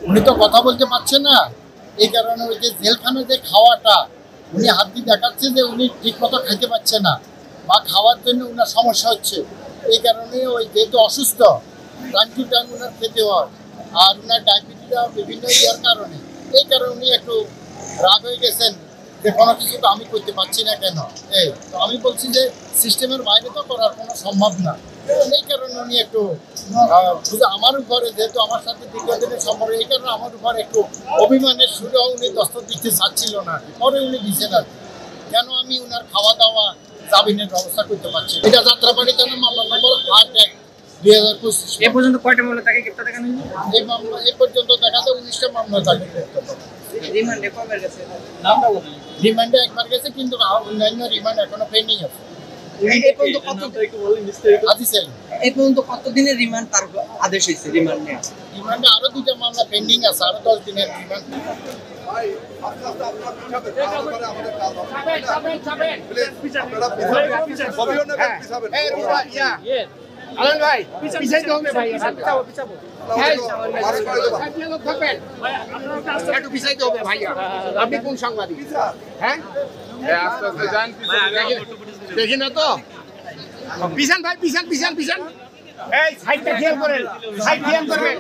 উনি তো কথা বলতে পারছেন না, এই কারণে ওই যে জেলখানে যে খাওয়াটা উনি হাত দিয়ে দেখাচ্ছে যে উনি ঠিক মতো খাইতে পারছে না বা খাওয়ার জন্য ওনার সমস্যা হচ্ছে। এই কারণে ওই যেহেতু অসুস্থ, টাইম টু টাইম ওনার খেতে হয়, আর ওনার ডায়াবেটিসটা বিভিন্ন ইয়ার কারণে, এই কারণে উনি একটু রাগ হয়ে গেছেন যে কোনো কিছু তো আমি করতে পারছি না কেন। তো আমি বলছি যে সিস্টেমের বাইরে তো করার কোনো সম্ভব না, এই কারণে উনি একটু আমার উপরে, যেহেতু আমার সাথে দীর্ঘদিনের সম্পর্ক, এই কারণে আমার উপরে একটু অভিমানের সুরেও উনি দস্তক দিতে চাচ্ছিল না। পরে উনি দিচ্ছেন আর কেন আমি ওনার খাওয়া দাওয়া জামিনের ব্যবস্থা করতে পারছি। এটা যাত্রাবাড়ি থানা মামলা নম্বর 8/1 2025। এ পর্যন্ত কয়টা মামলা তাকে গ্রেপ্তার দেখানো হয়েছে? এই মামলা এই পর্যন্ত দেখা যায় 19টা মামলা তাকে গ্রেপ্তার করা। রিমান্ডে কবে গেছে? রিমান্ডে একবার গেছে, কিন্তু অন্যান্য রিমান্ড এখনো পেন্ডিং আছে। এই পর্যন্ত কত দিনের রিমান্ড তার আদেশ হয়েছে? রিমান্ডে আরো 2টা মামলা পেন্ডিং আছে, আরো 10 দিনের রিমান্ড। আলম ভাই পিছাইতে হবে ভাই, একটু পিছাইতে হবে ভাইয়া। আপনি কোন সাংবাদিক? হ্যাঁ দেখি না তো, পিছান ভাই, পিছান পিছান পিছান। এই সাইডটা খেয়াল করেন, সাইড খেয়াল করবেন।